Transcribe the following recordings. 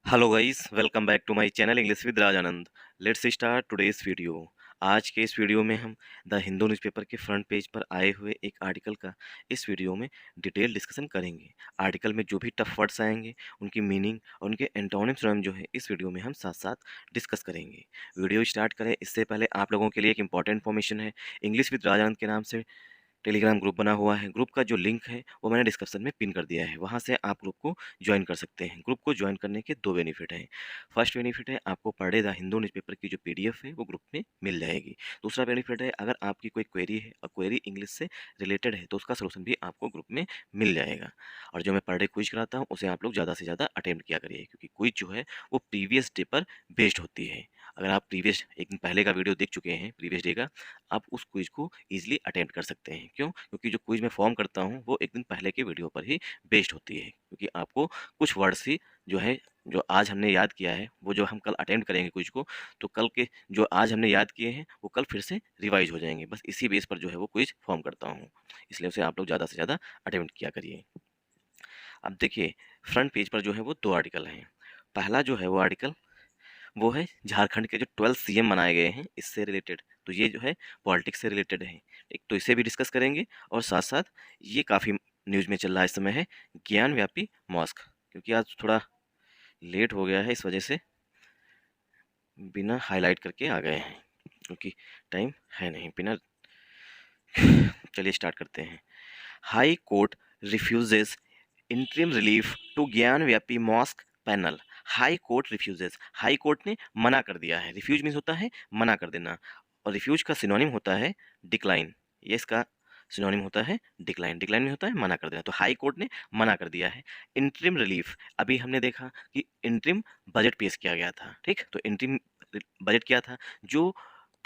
Hello guys, welcome back to my channel English with Raj Anand. Let's start today's video. आज के इस video में हम द हिंदू न्यूज़पेपर के फ्रंट पेज पर आए हुए एक आर्टिकल का इस वीडियो में डिटेल डिस्कशन करेंगे। आर्टिकल में जो भी टफ वर्ड्स आएंगे उनकी मीनिंग और उनके एंटोनिम्स जो है इस वीडियो में हम साथ साथ डिस्कस करेंगे। वीडियो स्टार्ट करें इससे पहले आप लोगों के लिए एक इंपॉर्टेंट इन्फॉर्मेशन है। इंग्लिश विद राज आनंद के नाम से टेलीग्राम ग्रुप बना हुआ है। ग्रुप का जो लिंक है वो मैंने डिस्क्रिप्शन में पिन कर दिया है, वहाँ से आप ग्रुप को ज्वाइन कर सकते हैं। ग्रुप को ज्वाइन करने के दो बेनिफिट हैं। फर्स्ट बेनिफिट है, आपको per day the Hindu newspaper की जो पीडीएफ है वो ग्रुप में मिल जाएगी। दूसरा बेनिफिट है, अगर आपकी कोई क्वेरी है और क्वेरी इंग्लिश से रिलेटेड है तो उसका सोल्यूशन भी आपको ग्रुप में मिल जाएगा। और जो मैं पर डे क्विज कराता हूँ उसे आप लोग ज़्यादा से ज़्यादा अटेम्प्ट किया करिए, क्योंकि क्विज जो है वो प्रीवियस डे पर बेस्ड होती है। अगर आप प्रीवियस एक दिन पहले का वीडियो देख चुके हैं प्रीवियस डे का, आप उस क्विज को ईजिली अटेम्प्ट कर सकते हैं। क्यों? क्योंकि जो क्विज मैं फॉर्म करता हूँ वो एक दिन पहले के वीडियो पर ही बेस्ड होती है, क्योंकि आपको कुछ वर्ड्स ही जो है जो आज हमने याद किया है वो जो हम कल अटेम्प्ट करेंगे क्विज को, तो कल के जो आज हमने याद किए हैं वो कल फिर से रिवाइज हो जाएंगे। बस इसी बेस पर जो है वो क्विज फॉर्म करता हूँ, इसलिए उसे आप लोग ज़्यादा से ज़्यादा अटेम्प्ट किया करिए। अब देखिए, फ्रंट पेज पर जो है वो दो आर्टिकल हैं। पहला जो है वो आर्टिकल वो है झारखंड के जो 12 सीएम बनाए गए हैं इससे रिलेटेड। तो ये जो है पॉलिटिक्स से रिलेटेड है, एक तो इसे भी डिस्कस करेंगे। और साथ साथ ये काफ़ी न्यूज़ में चल रहा है इस समय है ज्ञान व्यापी मॉस्क। क्योंकि आज थोड़ा लेट हो गया है इस वजह से बिना हाईलाइट करके आ गए हैं, क्योंकि टाइम है नहीं बिना। चलिए स्टार्ट करते हैं। High court refuses interim relief to Gyanvapi mosque panel. High court refuses, high court ने मना कर दिया है। रिफ्यूज मीन्स होता है मना कर देना, और रिफ्यूज का सिनोनिम होता है डिक्लाइन। ये इसका सिनोनिम होता है डिक्लाइन। डिक्लाइन में होता है मना कर देना, तो हाई कोर्ट ने मना कर दिया है। इंटरिम रिलीफ, अभी हमने देखा कि इंटरिम बजट पेश किया गया था, ठीक। तो इंटरिम बजट क्या था? जो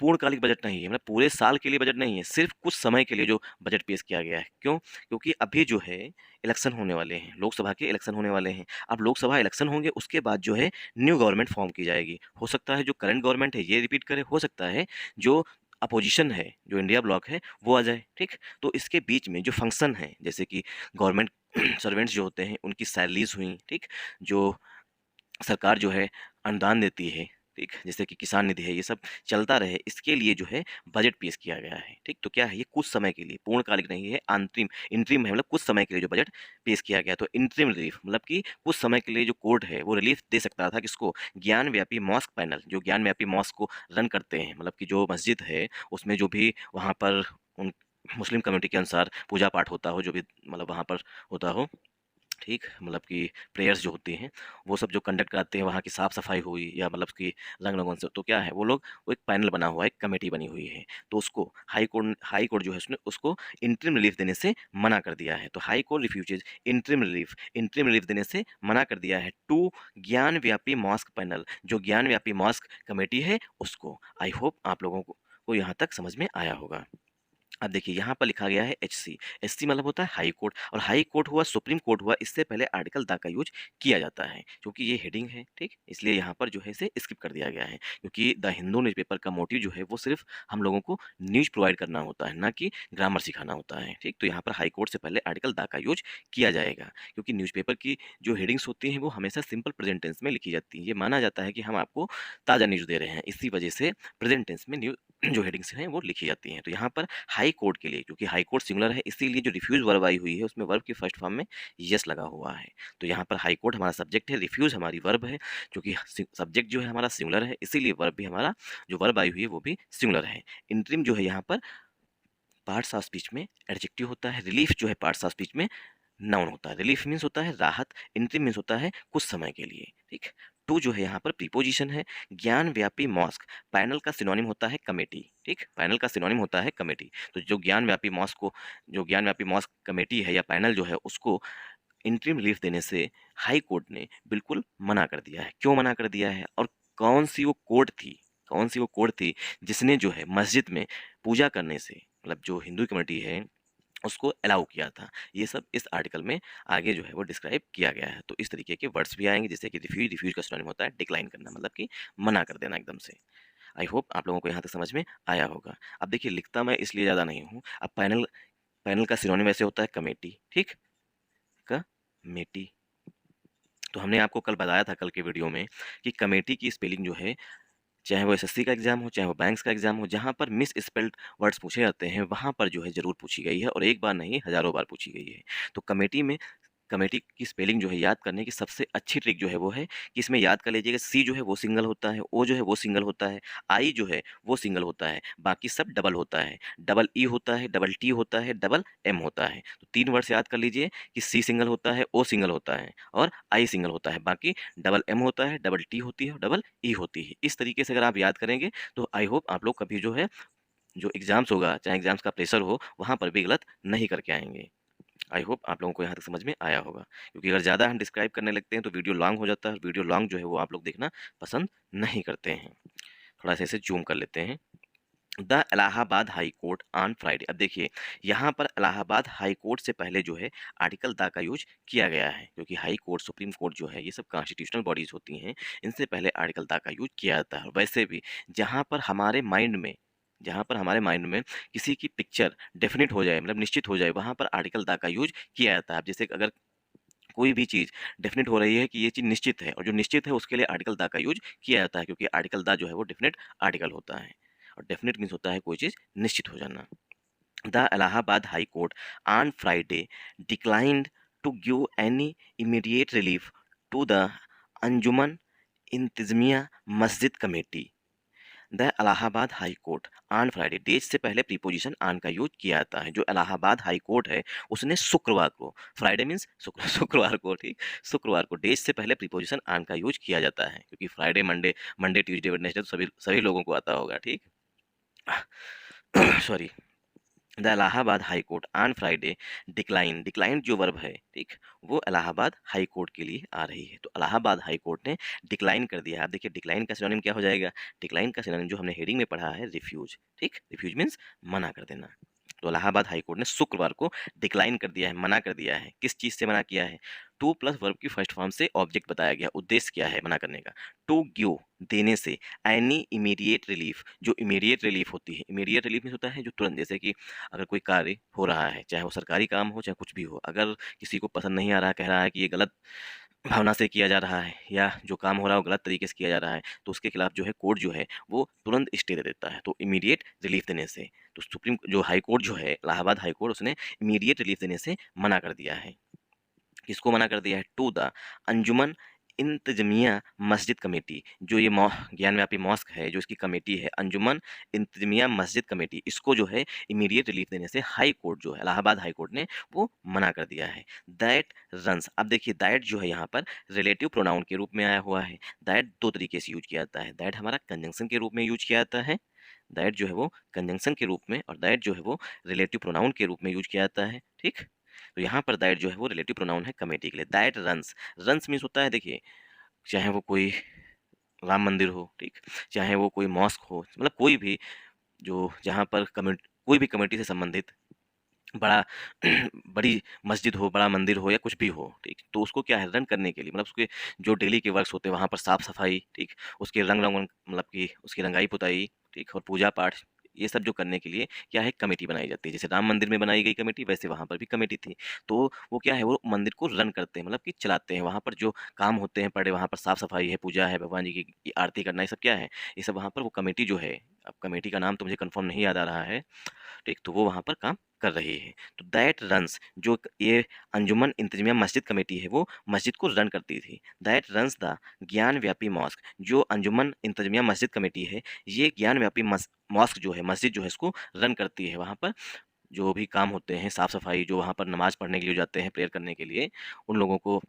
पूर्णकालिक बजट नहीं है, मतलब पूरे साल के लिए बजट नहीं है, सिर्फ कुछ समय के लिए जो बजट पेश किया गया है। क्यों? क्योंकि अभी जो है इलेक्शन होने वाले हैं, लोकसभा के इलेक्शन होने वाले हैं। अब लोकसभा इलेक्शन होंगे उसके बाद जो है न्यू गवर्नमेंट फॉर्म की जाएगी। हो सकता है जो करंट गवर्नमेंट है ये रिपीट करे, हो सकता है जो अपोजिशन है, जो इंडिया ब्लॉक है, वो आ जाए, ठीक। तो इसके बीच में जो फंक्शन है, जैसे कि गवर्नमेंट सर्वेंट्स जो होते हैं उनकी सैलरीज हुई, ठीक। जो सरकार जो है अनुदान देती है, ठीक, जैसे कि किसान निधि है, ये सब चलता रहे इसके लिए जो है बजट पेश किया गया है, ठीक। तो क्या है, ये कुछ समय के लिए, पूर्णकालिक नहीं है, अंतरिम इंटरिम है, मतलब कुछ समय के लिए जो बजट पेश किया गया। तो इंटरिम रिलीफ मतलब कि कुछ समय के लिए जो कोर्ट है वो रिलीफ दे सकता था किसको? ज्ञान व्यापी मॉस्क पैनल, जो ज्ञान व्यापी मॉस्क को रन करते हैं, मतलब कि जो मस्जिद है उसमें जो भी वहाँ पर उन मुस्लिम कम्युनिटी के अनुसार पूजा पाठ होता हो, जो भी मतलब वहाँ पर होता हो, ठीक, मतलब कि प्रेयर्स जो होती हैं वो सब जो कंडक्ट कराते हैं, वहाँ की साफ़ सफाई हुई या मतलब कि रंग रोगन से, तो क्या है वो लोग, वो एक पैनल बना हुआ है, एक कमेटी बनी हुई है। तो उसको हाई कोर्ट जो है उसने उसको इंटरिम रिलीफ देने से मना कर दिया है। तो high court refuses interim relief देने से मना कर दिया है to Gyanvapi mosque panel, जो ज्ञान व्यापी मॉस्क कमेटी है उसको। आई होप आप लोगों को यहाँ तक समझ में आया होगा। अब देखिए यहाँ पर लिखा गया है एचसी। एचसी मतलब होता है हाई कोर्ट, और हाई कोर्ट हुआ, सुप्रीम कोर्ट हुआ, इससे पहले आर्टिकल द का यूज किया जाता है। क्योंकि ये हेडिंग है, ठीक, इसलिए यहाँ पर जो है इसे स्किप कर दिया गया है। क्योंकि द हिंदू न्यूज़पेपर का मोटिव जो है वो सिर्फ हम लोगों को न्यूज़ प्रोवाइड करना होता है, ना कि ग्रामर सिखाना होता है, ठीक। तो यहाँ पर हाई कोर्ट से पहले आर्टिकल द का यूज किया जाएगा, क्योंकि न्यूज़पेपर की जो हेडिंग्स होती हैं वो हमेशा सिंपल प्रेजेंट टेंस में लिखी जाती हैं। ये माना जाता है कि हम आपको ताज़ा न्यूज़ दे रहे हैं, इसी वजह से प्रेजेंट टेंस में न्यूज़ जो हेडिंग्स हैं वो लिखी जाती हैं। तो यहाँ पर हाई कोर्ट के लिए, क्योंकि हाई कोर्ट सिंगुलर है, इसीलिए जो रिफ्यूज वर्ब आई हुई है उसमें वर्ब की फर्स्ट फॉर्म में यस लगा हुआ है। तो यहाँ पर हाई कोर्ट हमारा सब्जेक्ट है, रिफ्यूज हमारी वर्ब है। क्योंकि सब्जेक्ट जो है हमारा सिंगुलर है, इसीलिए वर्ब भी हमारा जो वर्ब आई हुई है वो भी सिंगुलर है। इंटरिम जो है यहाँ पर पार्ट्स ऑफ स्पीच में एडजेक्टिव होता है, रिलीफ जो है पार्ट्स ऑफ स्पीच में नाउन होता है। रिलीफ मीन्स होता है राहत, इंटरिम मीन्स होता है कुछ समय के लिए, ठीक। टू जो है यहाँ पर प्रीपोजिशन है। ज्ञान व्यापी मॉस्क पैनल का सिनोनिम होता है कमेटी, ठीक। पैनल का सिनोनिम होता है कमेटी। तो जो ज्ञान व्यापी मॉस्क को, जो ज्ञान व्यापी मॉस्क कमेटी है या पैनल जो है उसको इंटरिम रिलीफ देने से हाई कोर्ट ने बिल्कुल मना कर दिया है। क्यों मना कर दिया है, और कौन सी वो कोर्ट थी, कौन सी वो कोर्ट थी जिसने जो है मस्जिद में पूजा करने से, मतलब जो हिंदू कम्युनिटी है उसको अलाउ किया था। ये सब इस आर्टिकल में आगे जो है वो डिस्क्राइब किया गया है। तो इस तरीके के वर्ड्स भी आएंगे, जैसे कि रिफ्यूज, रिफ्यूज का सिनोनिम होता है डिक्लाइन करना, मतलब कि मना कर देना एकदम से। आई होप आप लोगों को यहाँ तक समझ में आया होगा। अब देखिए, लिखता मैं इसलिए ज़्यादा नहीं हूँ। अब पैनल, पैनल का सिनोनिम ऐसे होता है कमेटी, ठीक, कमेटी। तो हमने आपको कल बताया था, कल के वीडियो में, कि कमेटी की स्पेलिंग जो है, चाहे वो एसएससी का एग्ज़ाम हो, चाहे वो बैंक्स का एग्ज़ाम हो, जहाँ पर मिस स्पेल्ड वर्ड्स पूछे जाते हैं, वहाँ पर जो है ज़रूर पूछी गई है, और एक बार नहीं, हज़ारों बार पूछी गई है। तो कमेटी की स्पेलिंग जो है याद करने की सबसे अच्छी ट्रिक जो है वो है कि इसमें याद कर लीजिएगा, सी जो है वो सिंगल होता है, ओ जो है वो सिंगल होता है, आई जो है वो सिंगल होता है, बाकी सब डबल होता है। डबल ई होता है, डबल टी होता है, डबल एम होता है। तो 3 वर्ड्स याद कर लीजिए कि सी सिंगल होता है, ओ सिंगल होता है और आई सिंगल होता है। बाकी डबल एम होता है, डबल टी होती है और डबल ई होती है। इस तरीके से अगर आप याद करेंगे तो आई होप आप लोग कभी जो है, जो एग्ज़ाम्स होगा, चाहे एग्ज़ाम्स का प्रेशर हो, वहाँ पर भी गलत नहीं करके आएँगे। आई होप आप लोगों को यहाँ तक समझ में आया होगा, क्योंकि अगर ज़्यादा हम डिस्क्राइब करने लगते हैं तो वीडियो लॉन्ग हो जाता है, और वीडियो लॉन्ग जो है वो आप लोग देखना पसंद नहीं करते हैं। थोड़ा सा इसे जूम कर लेते हैं। The Allahabad high court on Friday. अब देखिए, यहाँ पर इलाहाबाद हाई कोर्ट से पहले जो है आर्टिकल द का यूज किया गया है, क्योंकि हाई कोर्ट, सुप्रीम कोर्ट जो है, ये सब कॉन्स्टिट्यूशनल बॉडीज होती हैं, इनसे पहले आर्टिकल द का यूज किया जाता है। और वैसे भी जहाँ पर हमारे माइंड में जहाँ पर हमारे माइंड में किसी की पिक्चर डेफिनेट हो जाए, मतलब निश्चित हो जाए, वहाँ पर आर्टिकल द का यूज किया जाता है। अब जैसे अगर कोई भी चीज़ डेफिनेट हो रही है कि ये चीज़ निश्चित है, और जो निश्चित है उसके लिए आर्टिकल द का यूज किया जाता है, क्योंकि आर्टिकल द जो है वो डेफिनेट आर्टिकल होता है, और डेफिनेट मीन्स होता है कोई चीज़ निश्चित हो जाना। The Allahabad high court on Friday declined to give any immediate relief to the Anjuman Intezamia Masjid committee. The Allahabad high court on Friday, days से पहले प्रीपोजिशन ऑन का यूज किया जाता है। जो इलाहाबाद हाई कोर्ट है, उसने शुक्रवार को, फ्राइडे मीन्स शुक्रवार को, ठीक, शुक्रवार को डेज से पहले प्रीपोजिशन ऑन का यूज किया जाता है, क्योंकि फ्राइडे, मंडे, ट्यूसडे, वेडनेसडे तो सभी सभी लोगों को आता होगा, ठीक। Sorry. The Allahabad high court on Friday decline जो वर्ब है, ठीक, वो इलाहाबाद हाई कोर्ट के लिए आ रही है। तो इलाहाबाद हाई कोर्ट ने डिक्लाइन कर दिया। आप देखिए, डिक्लाइन का सिनोनिम क्या हो जाएगा? डिक्लाइन का सिनोनिम जो हमने हेडिंग में पढ़ा है, रिफ्यूज, ठीक, रिफ्यूज मीन्स मना कर देना। तो इलाहाबाद हाई कोर्ट ने शुक्रवार को डिक्लाइन कर दिया है, मना कर दिया है। किस चीज़ से मना किया है? टू प्लस वर्ब की फर्स्ट फॉर्म से ऑब्जेक्ट बताया गया। उद्देश्य क्या है मना करने का? टू गिव, देने से, एनी इमीडिएट रिलीफ, जो इमीडिएट रिलीफ होती है। इमीडिएट रिलीफ मीन्स होता है जो तुरंत, जैसे कि अगर कोई कार्य हो रहा है, चाहे वो सरकारी काम हो, चाहे कुछ भी हो, अगर किसी को पसंद नहीं आ रहा, कह रहा है कि ये गलत भावना से किया जा रहा है, या जो काम हो रहा है वो गलत तरीके से किया जा रहा है, तो उसके खिलाफ जो है कोर्ट जो है वो तुरंत स्टे दे देता है, तो इमीडिएट रिलीफ देने से। तो सुप्रीम जो हाई कोर्ट जो है, इलाहाबाद हाई कोर्ट, उसने इमीडिएट रिलीफ देने से मना कर दिया है। किसको मना कर दिया है? टू द अंजुमन इंतजमिया मस्जिद कमेटी, जो ये ज्ञानव्यापी मॉस्क है, जो इसकी कमेटी है, अंजुमन इंतजमिया मस्जिद कमेटी, इसको जो है इमीडिएट रिलीफ देने से हाई कोर्ट जो है, इलाहाबाद हाई कोर्ट ने वो मना कर दिया है। दैट रंस, अब देखिए दैट जो है यहाँ पर रिलेटिव प्रोनाउन के रूप में आया हुआ है। दैट दो तरीके से यूज किया जाता है। दैट हमारा कंजंक्शन के रूप में यूज किया जाता है, दैट जो है वो कंजंक्शन के रूप में, और दैट जो है वो रिलेटिव प्रोनाउन के रूप में यूज किया जाता है, ठीक। तो यहाँ पर दैट जो है वो रिलेटिव प्रोनाउन है कमेटी के लिए। दैट रंस, रंस मीन्स होता है, देखिए, चाहे वो कोई राम मंदिर हो, ठीक, चाहे वो कोई मॉस्क हो, मतलब कोई भी जो, जहाँ पर कम्युनिटी, कोई भी कमेटी से संबंधित बड़ा बड़ी मस्जिद हो, बड़ा मंदिर हो, या कुछ भी हो, ठीक, तो उसको क्या है, रन करने के लिए, मतलब उसके जो डेली के वर्क्स होते हैं, वहाँ पर साफ सफाई, ठीक, उसके रंग रंग, मतलब कि उसकी रंगाई पुताई, ठीक, और पूजा पाठ, ये सब जो करने के लिए क्या है, कमेटी बनाई जाती है। जैसे राम मंदिर में बनाई गई कमेटी, वैसे वहाँ पर भी कमेटी थी। तो वो क्या है, वो मंदिर को रन करते हैं, मतलब कि चलाते हैं। वहाँ पर जो काम होते हैं पड़े, वहाँ पर साफ सफाई है, पूजा है, भगवान जी की आरती करना, ये सब क्या है, ये सब वहाँ पर वो कमेटी जो है, अब कमेटी का नाम तो मुझे कंफर्म नहीं याद आ रहा है, ठीक, तो वो वहाँ पर काम कर रही है। तो दैट रन्स, जो ये अंजुमन इंतजामिया मस्जिद कमेटी है, वो मस्जिद को रन करती थी। दैट रन्स द ज्ञान व्यापी मॉस्क, जो अंजुमन इंतजामिया मस्जिद कमेटी है, ये ज्ञान व्यापी मॉस्क जो है, मस्जिद जो है, इसको रन करती है। वहाँ पर जो भी काम होते हैं, साफ सफाई, जो वहाँ पर नमाज पढ़ने के लिए जाते हैं, प्रेयर करने के लिए, उन लोगों को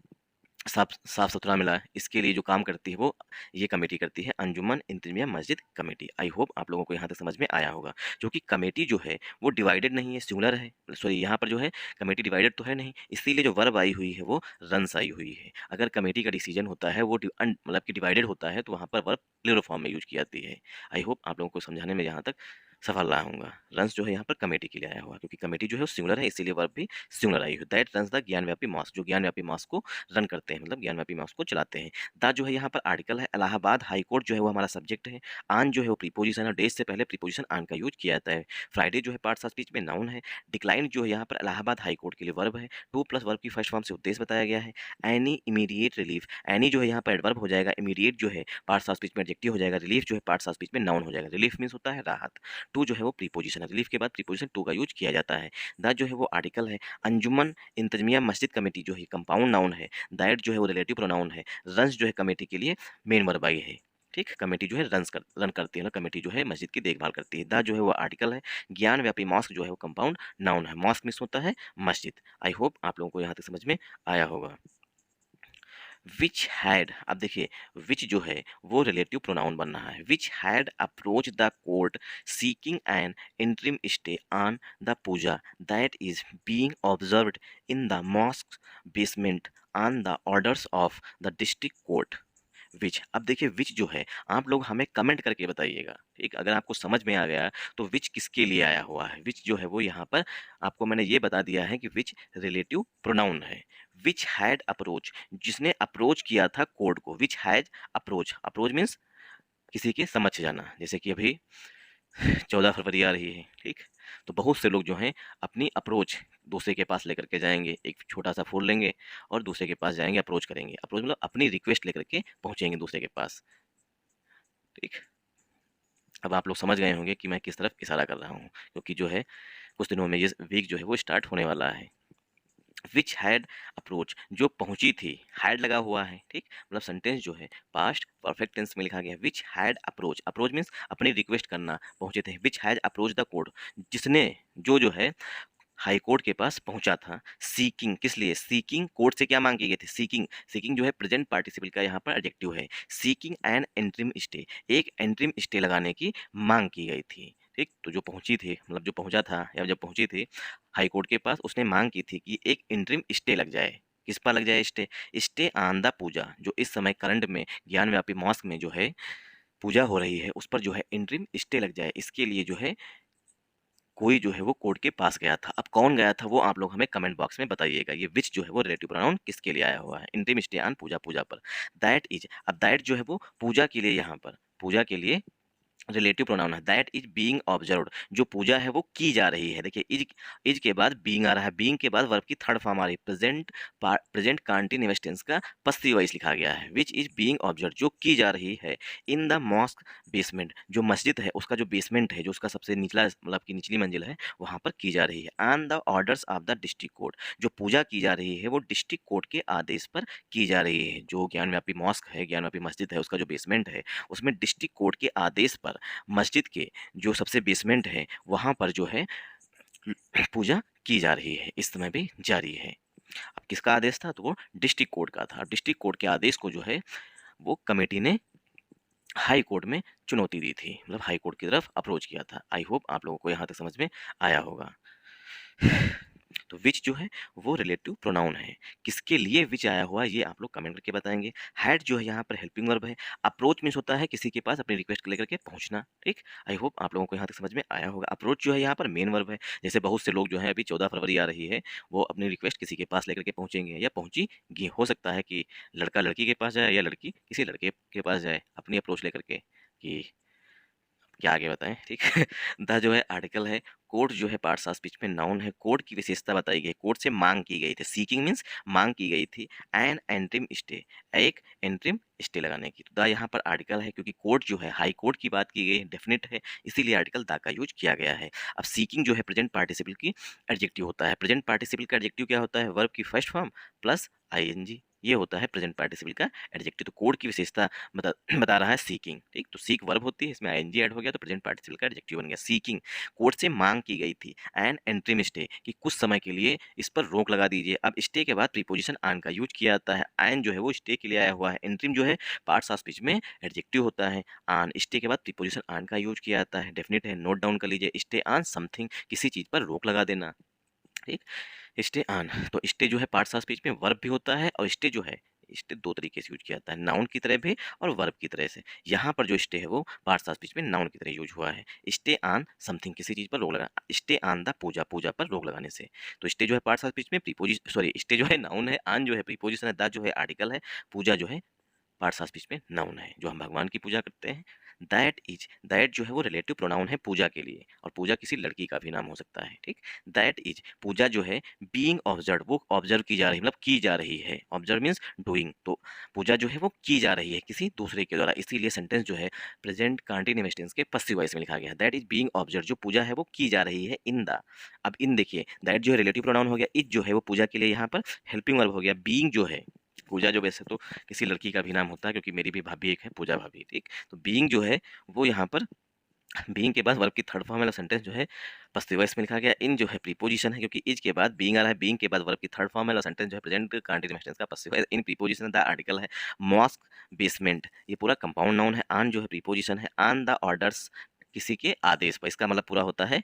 साफ-सुथरा मिला, इसके लिए जो काम करती है वो ये कमेटी करती है, अंजुमन इंतज़ामिया मस्जिद कमेटी। आई होप आप लोगों को यहाँ तक समझ में आया होगा। जो कि कमेटी जो है वो डिवाइडेड नहीं है, सिंगुलर है। सॉरी, यहाँ पर जो है कमेटी डिवाइडेड तो है नहीं, इसीलिए जो वर्ब आई हुई है वो रन्स आई हुई है। अगर कमेटी का डिसीजन होता है वो मतलब कि डिवाइडेड होता है, तो वहाँ पर वर्ब प्लूरल फॉर्म में यूज़ की जाती है। आई होप आप लोगों को समझाने में यहाँ तक सफल रहा हूँगा। रन्स जो है यहाँ पर कमेटी के लिए आया हुआ है, क्योंकि कमेटी जो है वो सिंगुलर है, इसीलिए वर्ब भी सिंगुलर आई हुई। That runs the Gyanvapi mosque, जो ज्ञानव्यापी मॉस्क को रन करते हैं, मतलब ज्ञानव्यापी मॉस्क को चलाते हैं। द जो है यहाँ पर आर्टिकल है। इलाहाबाद हाई कोर्ट जो है वो हमारा सब्जेक्ट है। आन जो है वो प्रीपोजिशन है, डेज से पहले प्रीपोजिशन आन का यूज किया जाता है। फ्राइडे जो है पार्ट्स ऑफ स्पीच में नाउन है। डिक्लाइन जो है यहाँ पर इलाहाबाद हाई कोर्ट के लिए वर्ब है। टू प्लस वर्ब की फर्स्ट फॉर्म से उद्देश्य बताया गया है। एनी इमीडिएट रिलीफ, एनी जो है यहाँ पर एडवर्ब हो जाएगा, इमीडिएट जो है पार्ट्स ऑफ स्पीच में एडजेक्टिव हो जाएगा, रिलीफ जो है पार्ट्स ऑफ स्पीच में नाउन हो जाएगा। रिलीफ मीन्स होता है राहत। टू जो है वो प्रीपोजिशन है, रिलीफ के बाद प्रीपोजिशन टू का यूज किया जाता है। द जो है वो आर्टिकल है। अंजुमन इंतजामिया मस्जिद कमेटी जो है कंपाउंड नाउन है। दैट जो है वो रिलेटिव प्रोनाउन है। रन्स जो है कमेटी के लिए मेन वर्ब आई है। ठीक, कमेटी जो है रन करती है ना, कमेटी जो है मस्जिद की देखभाल करती है। द जो है वो आर्टिकल है। ज्ञान व्यापी मॉस्क जो है वो कंपाउंड नाउन है। मॉस्क मीन्स होता है मस्जिद। आई होप आप लोगों को यहाँ तक समझ में आया होगा। विच हैड, अब देखिए विच जो है वो रिलेटिव प्रोनाउन बन रहा है। Which had approach the court seeking an interim stay on the puja that is being observed in the mosque basement on the orders of the district court. Which, अब देखिए विच जो है आप लोग हमें कमेंट करके बताइएगा। ठीक, अगर आपको समझ में आ गया तो विच किसके लिए आया हुआ है। विच जो है वो यहाँ पर आपको मैंने ये बता दिया है कि विच रिलेटिव प्रोनाउन है। विच हैड अप्रोच, जिसने अप्रोच किया था कोर्ट को। Which has approach, approach means किसी के समझ जाना। जैसे कि अभी 14 फरवरी आ रही है, ठीक, तो बहुत से लोग जो हैं अपनी अप्रोच दूसरे के पास लेकर के जाएंगे। एक छोटा सा फूल लेंगे और दूसरे के पास जाएंगे, अप्रोच करेंगे। अप्रोच मतलब अपनी रिक्वेस्ट लेकर के पहुंचेंगे दूसरे के पास। ठीक, अब आप लोग समझ गए होंगे कि मैं किस तरफ इशारा कर रहा हूँ, क्योंकि जो है कुछ दिनों में ये वीक जो है वो स्टार्ट होने वाला है। विच हैड अप्रोच, जो पहुंची थी, हैड लगा हुआ है। ठीक, मतलब सेंटेंस जो है पास्ट परफेक्ट टेंस में लिखा गया है। Which had approach, approach means अपनी रिक्वेस्ट करना, पहुंचे थे। विच हैड अप्रोच द कोर्ट, जिसने जो है हाई कोर्ट के पास पहुंचा था। सीकिंग, किस लिए सीकिंग, कोर्ट से क्या मांग की गई थी। सीकिंग, सीकिंग जो है प्रेजेंट पार्टिसिपल का यहाँ पर एडजेक्टिव है। सीकिंग एन एंट्रीम स्टे, एक एंट्रीम स्टे लगाने की मांग की गई थी। ठीक, तो जो पहुंची थी, मतलब जो पहुंचा था या जब पहुंची थी हाई कोर्ट के पास, उसने मांग की थी कि एक इंट्रीम स्टे लग जाए। किस पर लग जाए स्टे, स्टे ऑन द पूजा, जो इस समय करंट में ज्ञानव्यापी मॉस्क में जो है पूजा हो रही है उस पर जो है इंट्रीम स्टे लग जाए। इसके लिए जो है कोई जो है वो कोर्ट के पास गया था। अब कौन गया था वो आप लोग हमें कमेंट बॉक्स में बताइएगा। ये विच जो है वो रिलेटिव प्रोनाउन किसके लिए आया हुआ है। इंटीम स्टे ऑन पूजा, पूजा पर। दैट इज, अब दैट जो है वो पूजा के लिए, यहाँ पर पूजा के लिए रिलेटिव प्रोनाउन है। दैट इज बीइंग ऑब्जर्व्ड, जो पूजा है वो की जा रही है। देखिए इज के बाद बीइंग आ रहा है, बीइंग के बाद वर्ब की थर्ड फॉर्म आ रही है। प्रेजेंट कंटीन्यूअस टेंस का पस्सिव वॉइस लिखा गया है। विच इज बीइंग ऑब्जर्व्ड, जो की जा रही है। इन द मॉस्क बेसमेंट, जो मस्जिद है उसका जो बेसमेंट है, जो उसका सबसे निचला मतलब की निचली मंजिल है, वहां पर की जा रही है। On the orders of the district court, जो पूजा की जा रही है वो डिस्ट्रिक्ट कोर्ट के आदेश पर की जा रही है। जो ज्ञानव्यापी मॉस्क है, ज्ञानव्यापी मस्जिद है, उसका जो बेसमेंट है उसमें डिस्ट्रिक्ट कोर्ट के आदेश पर मस्जिद के जो सबसे बेसमेंट है वहां पर जो है पूजा की जा रही है, इस समय भी जारी है। अब किसका आदेश था, तो वो डिस्ट्रिक्ट कोर्ट का था। डिस्ट्रिक्ट कोर्ट के आदेश को जो है वो कमेटी ने हाई कोर्ट में चुनौती दी थी, मतलब हाई कोर्ट की तरफ अप्रोच किया था। आई होप आप लोगों को यहाँ तक समझ में आया होगा। तो विच जो है वो रिलेटिव प्रोनाउन है। किसके लिए विच आया हुआ ये आप लोग कमेंट करके बताएंगे। हैड जो है यहाँ पर हेल्पिंग वर्ब है। अप्रोच मीन्स होता है किसी के पास अपनी रिक्वेस्ट लेकर के पहुंचना। ठीक, आई होप आप लोगों को यहाँ तक समझ में आया होगा। अप्रोच जो है यहाँ पर मेन वर्ब है। जैसे बहुत से लोग जो है अभी 14 फरवरी आ रही है, वो अपनी रिक्वेस्ट किसी के पास लेकर के पहुंचेंगे या पहुंचेगी। हो सकता है कि लड़का लड़की के पास जाए या लड़की किसी लड़के के पास जाए अपनी अप्रोच लेकर के, कि क्या आगे बताएं। ठीक द जो है आर्टिकल है। कोर्ट जो है पार्ट्स ऑफ स्पीच में नाउन है। कोर्ट की विशेषता बताई गई, कोर्ट से मांग की गई थी। सीकिंग मीन्स मांग की गई थी। एन एंट्रीम स्टे, एक एंट्रीम स्टे लगाने की। तो द यहाँ पर आर्टिकल है, क्योंकि कोर्ट जो है हाई कोर्ट की बात की गई, डेफिनेट है, इसीलिए आर्टिकल द का यूज किया गया है। अब सीकिंग जो है प्रेजेंट पार्टिसिपल की एडजेक्टिव होता है। प्रेजेंट पार्टिसिपल का एडजेक्टिव क्या होता है, वर्ब की फर्स्ट फॉर्म प्लस आईएनजी, ये होता है प्रेजेंट पार्टिसिपल का एडजेक्टिव। तो कोड की विशेषता बता बता रहा है सीकिंग। ठीक, तो सीक वर्ब होती है, इसमें आईएनजी ऐड हो गया तो प्रेजेंट पार्टिसिपल का एडजेक्टिव बन गया। सीकिंग, कोर्ट से मांग की गई थी। एंड एंट्रीम स्टे, कि कुछ समय के लिए इस पर रोक लगा दीजिए। अब स्टे के बाद प्रीपोजिशन आन का यूज किया जाता है। एन जो है वो स्टे के लिए आया हुआ है। एंट्रीम जो है पार्ट्स ऑफ स्पीच में एडजेक्टिव होता है। आन, स्टे के बाद प्रीपोजिशन आन का यूज किया जाता है। डेफिनेट है, नोट डाउन कर लीजिए। स्टे ऑन समथिंग, किसी चीज पर रोक लगा देना। ठीक, स्टे ऑन, तो स्टे जो है पार्ट्स ऑफ स्पीच में वर्ब भी होता है और स्टे जो है स्टे दो तरीके से यूज किया जाता है, नाउन की तरह भी और वर्ब की तरह से। यहाँ पर जो स्टे है वो पार्ट्स ऑफ स्पीच में नाउन की तरह यूज हुआ है। स्टे ऑन समथिंग, किसी चीज पर रोक लगा, स्टे ऑन द पूजा, पूजा पर रोक लगाने से। तो स्टे जो है पार्ट्स ऑफ स्पीच में प्रीपोजिशन, सॉरी स्टे जो है नाउन है, ऑन जो है प्रीपोजिशन है, द जो है आर्टिकल है, पूजा जो है पार्ट्स ऑफ स्पीच में नाउन है। जो हम भगवान की पूजा करते हैं, दैट जो है वो रिलेटिव प्रोनाउन है पूजा के लिए, और पूजा किसी लड़की का भी नाम हो सकता है, ठीक। दैट इज, पूजा जो है बीइंग ऑब्जर्व, वो ऑब्जर्व की जा रही है, मतलब की जा रही है, ऑब्जर्व मीन्स डूइंग, तो पूजा जो है वो की जा रही है किसी दूसरे के द्वारा, इसीलिए सेंटेंस जो है प्रेजेंट कंटीन्यूअस टेंस के पसिव वॉइस में लिखा गया है। दैट इज बीइंग ऑब्जर्व, जो पूजा है वो की जा रही है इन द, अब इन देखिए, दैट जो है रिलेटिव प्रोनाउन हो गया, इज जो है वो पूजा के लिए यहाँ पर हेल्पिंग वर्ब हो गया, बीइंग जो है, पूजा जो वैसे तो किसी लड़की का भी नाम होता है, क्योंकि मेरी भी भाभी एक है पूजा भाभी, ठीक। तो बीइंग जो है वो यहाँ पर बीइंग के बाद वर्ब की थर्ड फॉर्म वाला सेंटेंस जो है पस्सिव वॉइस में लिखा गया। इन जो है प्रीपोजिशन है, क्योंकि इज के बाद बीइंग आ रहा है, बीइंग के बाद वर्ब की थर्ड फॉर्म वाला सेंटेंस जो है प्रेजेंट कंटीन्यूअस टेंस का passive voice. In preposition the article है, मॉस्क, बेसमेंट, ये पूरा कंपाउंड नाउन है। ऑन जो है प्रीपोजिशन है, ऑन द ऑर्डर्स, किसी के आदेश पर, इसका मतलब पूरा होता है,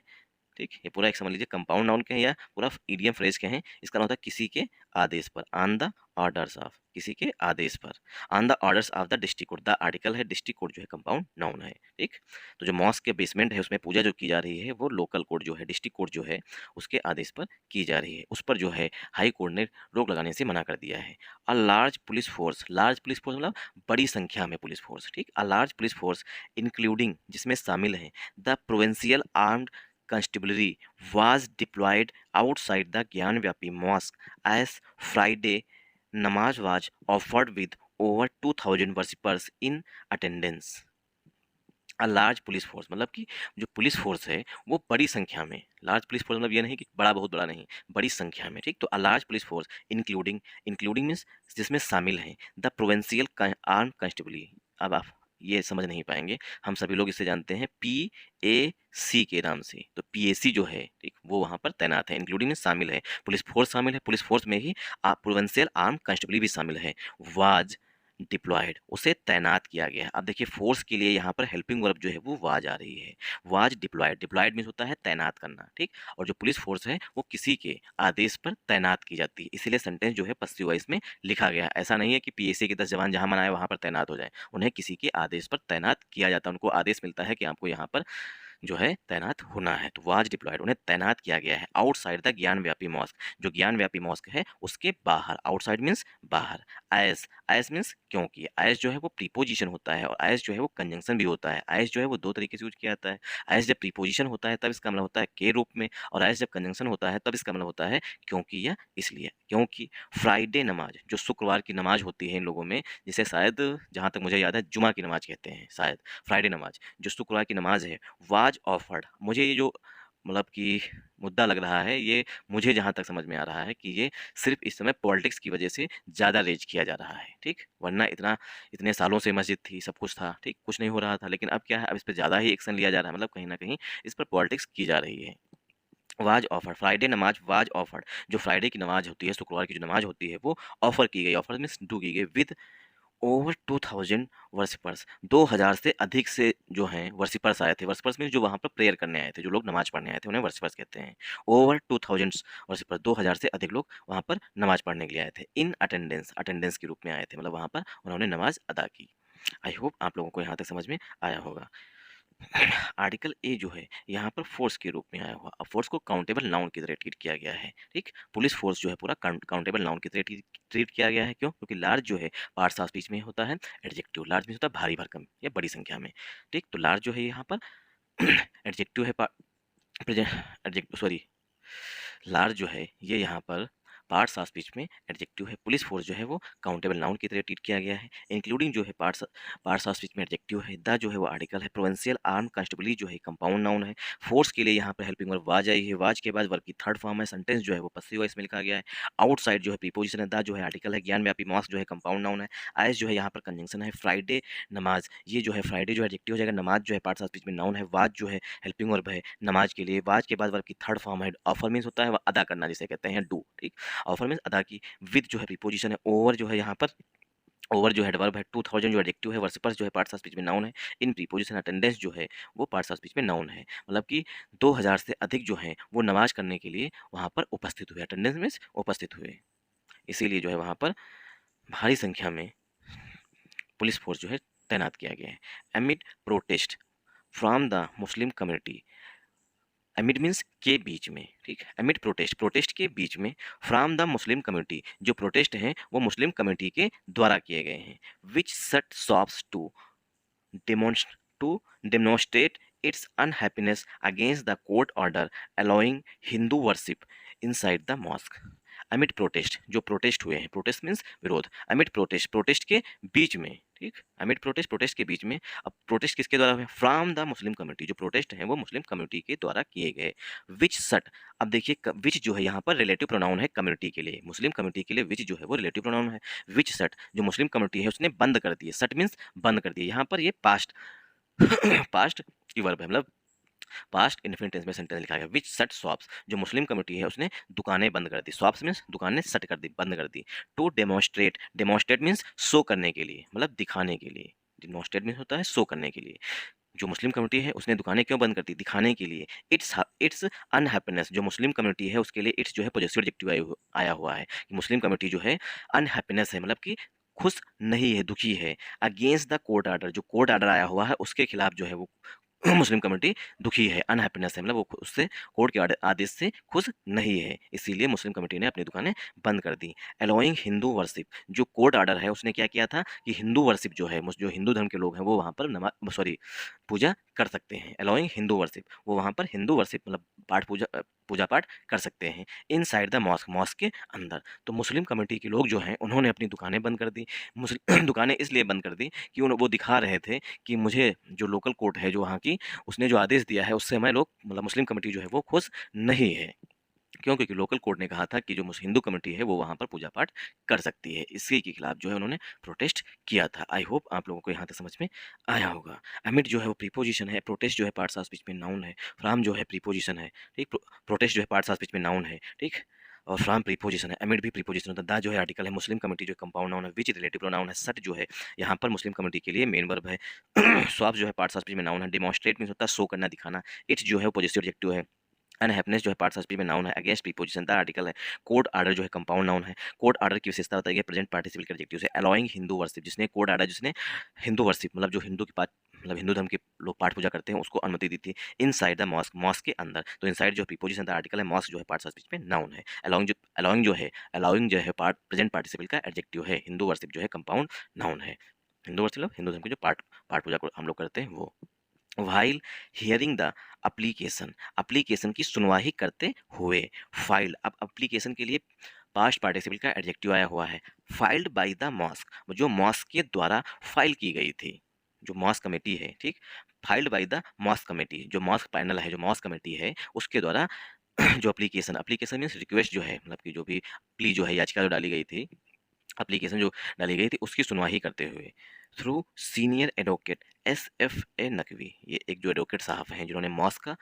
ठीक। ये पूरा एक समझ लीजिए कंपाउंड नाउन के हैं या पूरा इडियम फ्रेज के हैं, इसका मतलब होता है किसी के आदेश पर, ऑन द ऑर्डर्स ऑफ, किसी के आदेश पर, on the orders of the district court, the article है, डिस्ट्रिक्ट कोर्ट जो है कंपाउंड नाउन है, ठीक। तो जो मॉस्क के बेसमेंट है उसमें पूजा जो की जा रही है वो लोकल कोर्ट जो है, डिस्ट्रिक्ट कोर्ट जो है उसके आदेश पर की जा रही है, उस पर जो है हाई कोर्ट ने रोक लगाने से मना कर दिया है। A large police force, large police force मतलब बड़ी संख्या में पुलिस फोर्स, ठीक। A large police force including, जिसमें शामिल है the provincial armed constabulary was deployed outside the Gyanvapi mosque as Friday namaz was offered with over 2000 worshippers in attendance. A large police force मतलब कि जो police force है वो बड़ी संख्या में, लार्ज पुलिस फोर्स मतलब ये नहीं कि बड़ा, बहुत बड़ा नहीं, बड़ी संख्या में, ठीक। तो a large police force including, including means जिसमें शामिल हैं द प्रोविंशियल आर्म कंस्टेबली। अब आप ये समझ नहीं पाएंगे, हम सभी लोग इसे जानते हैं PAC के नाम से, तो PAC जो है, ठीक, वो वहाँ पर तैनात है। इंक्लूडिंग में शामिल है, पुलिस फोर्स शामिल है, पुलिस फोर्स में ही प्रोविंशियल आर्म कंस्टेबली भी शामिल है। वाज डिप्लॉयड, उसे तैनात किया गया है। अब देखिए फोर्स के लिए यहाँ पर हेल्पिंग वर्ब जो है वो वाज आ रही है, वाज डिप्लॉयड, डिप्लॉयड मीन्स होता है तैनात करना, ठीक। और जो पुलिस फोर्स है वो किसी के आदेश पर तैनात की जाती है, इसीलिए सेंटेंस जो है पस्सिव वॉइस में लिखा गया है। ऐसा नहीं है कि PAC के 10 जवान जहाँ मनाए वहाँ पर तैनात हो जाए, उन्हें किसी के आदेश पर तैनात किया जाता है, उनको आदेश मिलता है कि आपको यहाँ पर जो है तैनात होना है, तो वाज डिप्लॉयड, उन्हें तैनात किया गया है आउटसाइड द ज्ञान व्यापी मॉस्क, जो ज्ञान व्यापी मॉस्क है उसके बाहर, आउटसाइड मीन्स बाहर। एस, एस मीन्स क्योंकि, एस जो है वो प्रीपोजिशन होता है और एस जो है वो कंजंक्शन भी होता है। एस जो है वो दो तरीके से यूज किया जाता है, एस जब प्रीपोजिशन होता है तब इसका मतलब होता है के रूप में, और एस जब कंजंक्शन होता है तब इसका मतलब होता है क्योंकि या इसलिए। क्योंकि फ्राइडे नमाज, जो शुक्रवार की नमाज होती है इन लोगों में, जिसे शायद जहाँ तक मुझे याद है जुमा की नमाज कहते हैं शायद, फ्राइडे नमाज जो शुक्रवार की नमाज है, वाज ऑफर्ड, मुझे ये जो मतलब कि मुद्दा लग रहा है, ये मुझे जहाँ तक समझ में आ रहा है कि ये सिर्फ इस समय पॉलिटिक्स की वजह से ज़्यादा रेज किया जा रहा है, ठीक। वरना इतने सालों से मस्जिद थी, सब कुछ था, ठीक, कुछ नहीं हो रहा था, लेकिन अब क्या है, अब इस पर ज़्यादा ही एक्शन लिया जा रहा है, मतलब कहीं ना कहीं इस पर पॉलिटिक्स की जा रही है। वाज ऑफर्ड, फ्राइडे नमाज वाज ऑफर्ड, जो फ्राइडे की नमाज होती है, शुक्रवार की जो नमाज होती है वो ऑफर की गई, ऑफर मीन्स डू की गई, विद ओवर 2000 वर्शिपर्स, 2000 से अधिक से जो हैं वर्शिपर्स आए थे। वर्शिपर्स में जो वहाँ पर प्रेयर करने आए थे, जो लोग नमाज पढ़ने आए थे उन्हें वर्शिपर्स कहते हैं। ओवर 2000 वर्शिपर्स, 2000 से अधिक लोग वहाँ पर नमाज पढ़ने के लिए आए थे। इन अटेंडेंस, अटेंडेंस के रूप में आए थे, मतलब वहाँ पर उन्होंने नमाज अदा की। आई होप आप लोगों को यहाँ तक समझ में आया होगा। आर्टिकल ए जो है यहाँ पर फोर्स के रूप में आया हुआ, अब फोर्स को काउंटेबल नाउन की तरह ट्रीट किया गया है, ठीक। पुलिस फोर्स जो है पूरा काउंटेबल नाउन की तरह ट्रीट किया गया है, क्यों? क्योंकि लार्ज जो है पार्ट्स ऑफ स्पीच में होता है एडजेक्टिव, लार्ज में होता है भारी भरकम या बड़ी संख्या में, ठीक। तो लार्ज जो है यहाँ पर एडजेक्टिव है, एडजेक्टिव सॉरी, लार्ज जो है ये यहाँ पर पार्ट्स ऑफ स्पीच में एडजेक्टिव है। पुलिस फोर्स जो है वो काउंटेबल नाउन की तरह ट्रीट किया गया है। इंक्लूडिंग जो है पार्ट्स ऑफ स्पीच में एडजेक्टिव है। द जो है वो आर्टिकल है। प्रोविंशियल आर्म कंस्टेबली जो है कंपाउंड नाउन है। फोर्स के लिए यहाँ पर हेल्पिंग वर्ब वाज आई है, वाज के बाद वर्ब की थर्ड फॉर्म है। सेंटेंस जो है वो पस्सिव वॉइस में लिखा गया है। आउटसाइड जो है प्रीपोजिशन है। द जो है आर्टिकल है। ज्ञान व्यापी मॉस्क जो है कंपाउंड नाउन है। आइस जो है यहाँ पर कंजंक्शन है। फ्राइडे नमाज, ये जो है फ्राइडे जो एडजेक्टिव हो जाएगा, नमाज जो है पार्ट्स ऑफ स्पीच में नाउन है। वाज जो है हेल्पिंग वर्ब है नमाज के लिए। वाज के बाद वर्ब की थर्ड फॉर्म है। ऑफर मीन्स होता है वह अदा करना, जिसे कहते हैं डू, ठीक। ऑफर मीन्स अदा की। विद जो है प्रीपोजिशन है। ओवर जो है यहाँ पर, ओवर जो एडवर्ब है। 2000 जो एडजेक्टिव है। वर्शिपर्स जो है पार्ट्स ऑफ स्पीच में नाउन है। इन प्रीपोजिशन अटेंडेंस जो है वो पार्ट्स ऑफ स्पीच में नाउन है, मतलब कि 2000 से अधिक जो हैं वो नमाज करने के लिए वहाँ पर उपस्थित हुए। अटेंडेंस मीन्स उपस्थित हुए, इसीलिए जो है वहाँ पर भारी संख्या में पुलिस फोर्स जो है तैनात किया गया है। एमिड protest from the Muslim community, एमिड means के बीच में, ठीक, एमिड प्रोटेस्ट, प्रोटेस्ट के बीच में, फ्रॉम द मुस्लिम कम्युनिटी, जो प्रोटेस्ट हैं वो मुस्लिम कम्युनिटी के द्वारा किए गए हैं, which sought shops to to demonstrate its unhappiness against the court order allowing Hindu worship inside the mosque. अमिट प्रोटेस्ट, जो प्रोटेस्ट हुए हैं, प्रोटेस्ट मीन्स विरोध, अमिट प्रोटेस्ट, प्रोटेस्ट के बीच में, ठीक, अमिट प्रोटेस्ट, प्रोटेस्ट के बीच में। अब प्रोटेस्ट किसके द्वारा हुए? फ्रॉम द मुस्लिम कम्युनिटी, जो प्रोटेस्ट हैं वो मुस्लिम कम्युनिटी के द्वारा किए गए। विच सट, अब देखिए विच जो है यहाँ पर रिलेटिव प्रोनाउन है कम्युनिटी के लिए, मुस्लिम कम्युनिटी के लिए विच जो है वो रिलेटिव प्रोनाउन है। विच सट, जो मुस्लिम कम्युनिटी है उसने बंद कर दिए, सट मीन्स बंद कर दिए, यहाँ पर ये पास्ट पास्ट की वर्ब है, मतलब पास्ट इन्फिनिट टेंस में सेंटेंस लिखा गया। विच सट शॉप्स, जो मुस्लिम कम्युनिटी है उसने दुकानें बंद कर दी, शॉप्स मीन्स दुकानें सट कर दी, बंद कर दी। To demonstrate, demonstrate means show करने के लिए, मतलब दिखाने के लिए, डेमोन्स्ट्रेट मीन्स होता है शो करने के लिए। जो मुस्लिम कम्युनिटी है उसने दुकानें क्यों बंद कर दी? दिखाने के लिए। इट्स अनहैप्पीनेस, जो मुस्लिम कम्युनिटी है उसके लिए इट्स जो है पॉजिटिव एडजेक्टिव आया हुआ है कि मुस्लिम कम्युनिटी जो है अनहैप्पीनेस है, मतलब कि खुश नहीं है, दुखी है। अगेंस्ट द कोर्ट आर्डर, जो कोर्ट आर्डर आया हुआ है उसके खिलाफ जो है वो मुस्लिम कम्युनिटी दुखी है, अनहैप्पीनेस है, मतलब वो उससे कोर्ट के आदेश से खुश नहीं है, इसीलिए मुस्लिम कम्युनिटी ने अपनी दुकानें बंद कर दी। अलाउइंग हिंदू वर्शिप, जो कोर्ट आर्डर है उसने क्या किया था कि हिंदू वर्शिप जो है, जो हिंदू धर्म के लोग हैं वो वहाँ पर नमाज, सॉरी, पूजा कर सकते हैं। अलाउइंग हिंदू वर्शिप, वो वहाँ पर हिंदू वर्शिप मतलब पाठ पूजा पूजा पाठ कर सकते हैं। इन साइड द मॉस्क, मॉस्क के अंदर। तो मुस्लिम कम्युनिटी के लोग जो हैं उन्होंने अपनी दुकानें बंद कर दी। मुस्लिम दुकानें इसलिए बंद कर दी कि वो दिखा रहे थे कि मुझे जो लोकल कोर्ट है जो वहाँ की, उसने जो आदेश दिया है उससे हमारे लोग, मतलब मुस्लिम कम्युनिटी जो है वो खुश नहीं है। क्यों? क्योंकि लोकल कोर्ट ने कहा था कि जो हिंदू कम्युनिटी है वो वहाँ पर पूजा पाठ कर सकती है, इसी के खिलाफ जो है उन्होंने प्रोटेस्ट किया था। आई होप आप लोगों को यहाँ तक समझ में आया होगा। अमिट जो है वो प्रीपोजिशन है, प्रोटेस्ट जो है पार्ट्स ऑफ स्पीच में नाउन है, फ्राम जो है प्रीपोजिशन है, ठीक, प्रोटेस्ट जो है पार्ट्स ऑफ स्पीच में नाउन है, ठीक, और फ्राम प्रीपोजिशन है, अमिट भी प्रीपोजिशन होता है, दा जो है आर्टिकल है, मुस्लिम कम्युनिटी जो कंपाउंड नाउन है, विच रिलेटिव प्रोनाउन है, सट जो है यहाँ पर मुस्लिम कम्युनिटी के लिए मेन वर्ब है, स्वाप जो है पार्ट्स ऑफ स्पीच में नाउन है, डिमॉन्स्ट्रेट मीन्स होता है शो करना, दिखाना, इट्स जो है पॉजिटिव एडजेक्टिव है, अनहैप्पीनेस जो है पार्ट्स ऑफ स्पीच में नाउन है, अगेंस्ट प्रीपोजिशन द आर्टिकल है, कोर्ट आर्डर जो है कंपाउंड नाउन है, कोर्ट आर्डर की विशेषता बताई है प्रेजेंट पार्टिसिपल के एडजेक्टिव से। अलाउइंग हिंदू वर्शिप, जिसने कोर्ट आर्डर, जिसने हिंदू वर्शिप मतलब जो हिंदू की पाठ, मतलब हिंदू धर्म के लोग पाठ पूजा करते हैं उसको अनुमति दी थी। इन साइड द मॉस्क, मॉस्क के अंदर, तो इन साइड जो प्रीपोजिशन द आर्टिकल है, मॉस्क जो है पार्ट्स ऑफ स्पीच में नाउन है। अलाउइंग जो है, अलाउइंग जो है पार्ट प्रेजेंट पार्टिसिपल का एडजेक्टिव है, हिंदू वर्शिप जो है कंपाउंड नाउन है। हिंदू वर्शिप मतलब हिंदू धर्म के जो पाठ पाठ पूजा हम लोग करते हैं वो। While hearing the application, application की सुनवाई करते हुए, फाइल, अब अप्लीकेशन के लिए पास्ट पार्टिसिपल का एडजेक्टिव आया हुआ है, फाइल्ड बाय द मॉस्क, जो मॉस्क के द्वारा फाइल की गई थी, जो मॉस्क कमेटी है, ठीक, filed by the mosque committee, जो मॉस्क पैनल है, जो मॉस्क कमेटी है उसके द्वारा जो एप्लीकेशन, एप्लीकेशन मीन्स रिक्वेस्ट जो है, मतलब कि जो भी प्ली जो है, याचिका जो डाली गई थी, एप्लीकेशन जो डाली गई थी उसकी सुनवाई करते हुए, through senior advocate SFA Naqvi, ये एक जो एडवोकेट साहब हैं जिन्होंने मॉस्क का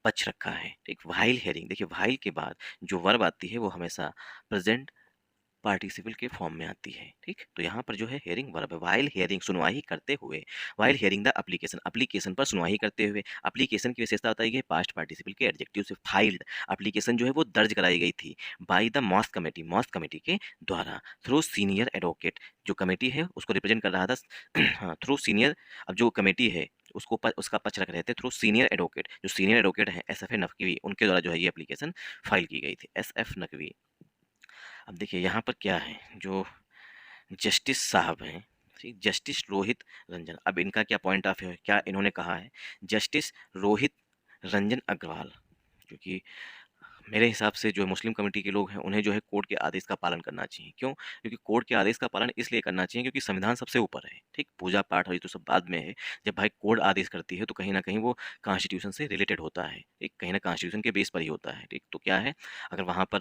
पक्ष रखा है, ठीक। वाइल हेयरिंग, देखिए वाइल के बाद जो वर्ब आती है वो हमेशा प्रेजेंट पार्टिसिपल के फॉर्म में आती है, ठीक। तो यहाँ पर जो है हेयरिंग वर्ब है, वाइल हेयरिंग सुनवाई करते हुए, while hearing the application, application पर सुनवाई करते हुए, एप्लीकेशन की विशेषता बताई गई पास्ट पार्टिसिपल के एडजेक्टिव से, फाइल्ड, एप्लीकेशन जो है वो दर्ज कराई गई थी, by the mosque committee, mosque committee के द्वारा, थ्रू सीनियर एडवोकेट, जो कमेटी है उसको रिप्रेजेंट कर रहा था, हाँ, थ्रू सीनियर, अब जो कमेटी है उसको उसका पक्ष रख रहे थे, थ्रू सीनियर एडवोकेट, जो सीनियर एडवोकेट हैं SFA नकवी, उनके द्वारा जो है ये एप्लीकेशन फाइल की गई थी, SF नकवी। अब देखिए यहाँ पर क्या है, जो जस्टिस साहब हैं, ठीक, जस्टिस रोहित रंजन, अब इनका क्या पॉइंट ऑफ व्यू है, क्या इन्होंने कहा है, जस्टिस रोहित रंजन अग्रवाल, क्योंकि मेरे हिसाब से जो मुस्लिम कम्युनिटी के लोग हैं उन्हें जो है कोर्ट के आदेश का पालन करना चाहिए। क्यों? क्योंकि कोर्ट के आदेश का पालन इसलिए करना चाहिए क्योंकि संविधान सबसे ऊपर है, ठीक, पूजा पाठ और ये तो सब बाद में है। जब भाई कोर्ट आदेश करती है तो कहीं ना कहीं वो कॉन्स्टिट्यूशन से रिलेटेड होता है, ठीक, कहीं ना कॉन्स्टिट्यूशन के बेस पर ही होता है, ठीक। तो क्या है, अगर वहाँ पर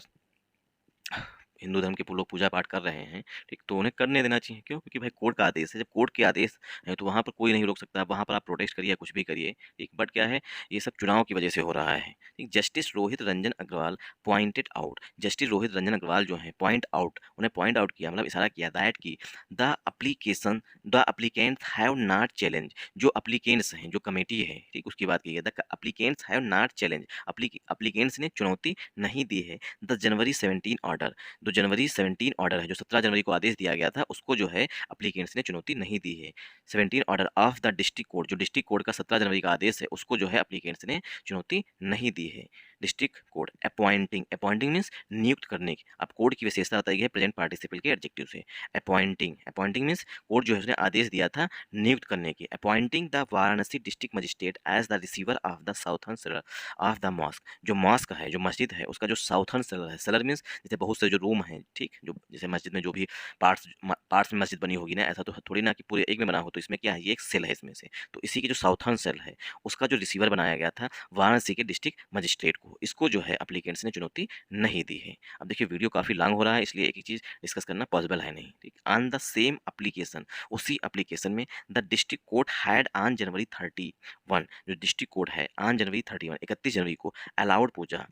हिंदू धर्म के लोग पूजा पाठ कर रहे हैं, ठीक, तो उन्हें करने देना चाहिए। क्यों? क्योंकि भाई कोर्ट का आदेश है, जब कोर्ट के आदेश है तो वहाँ पर कोई नहीं रोक सकता, वहाँ पर आप प्रोटेस्ट करिए कुछ भी करिए, ठीक। बट क्या है, ये सब चुनाव की वजह से हो रहा है, ठीक। Justice Rohit Ranjan Agarwal pointed out, justice Rohit Ranjan Agarwal जो है पॉइंट आउट, उन्हें पॉइंट आउट किया, मतलब इशारा किया, दैट की the application, the applicants have not challenge, जो अप्लीकेंट्स हैं, जो कमेटी है, ठीक, उसकी बात की है, the applicants have not challenge, applicants ने चुनौती नहीं दी है द जनवरी 17 ऑर्डर, जो जनवरी 17 ऑर्डर है, जो 17 जनवरी को आदेश दिया गया था, उसको जो है एप्लीकेंट्स ने चुनौती नहीं दी है। 17 order of the district court, जो डिस्ट्रिक्ट कोर्ट का 17 जनवरी का आदेश है, उसको जो है एप्लीकेंट्स ने चुनौती नहीं दी है। District court appointing, appointing means नियुक्त करने की। अब कोर्ट की विशेषता बताई गई है प्रेजेंट पार्टिसिपल के एडजेक्टिव से। अपॉइंटिंग, अपॉइंटिंग मीन्स कोर्ट जो है उसने आदेश दिया था नियुक्त करने की। Appointing the Varanasi district magistrate as the receiver of the southern cellar of the mosque, जो मॉस्क है, जो मस्जिद है, उसका जो साउथर्न सेलर है, सेलर मीन्स जैसे बहुत से जो रूम हैं, ठीक, जो जैसे मस्जिद में जो भी पार्ट्स में मस्जिद बनी होगी ना, ऐसा तो थोड़ी ना कि पूरे एक में बना हो, तो इसमें क्या है, ये एक सेल है इसमें से, तो इसी के जो साउथर्न सेल है उसका जो रिसीवर बनाया गया था वाराणसी के डिस्ट्रिक्ट मजिस्ट्रेट को, इसको जो है एप्लीकेंट्स ने चुनौती नहीं दी है। अब देखिए वीडियो काफ़ी लॉन्ग हो रहा है, इसलिए एक एक चीज़ डिस्कस करना पॉसिबल है नहीं, ठीक। ऑन द सेम एप्लीकेशन, उसी एप्लीकेशन में the district court had on January 31, जो डिस्ट्रिक्ट कोर्ट है ऑन जनवरी 31 जनवरी को अलाउड पूजा,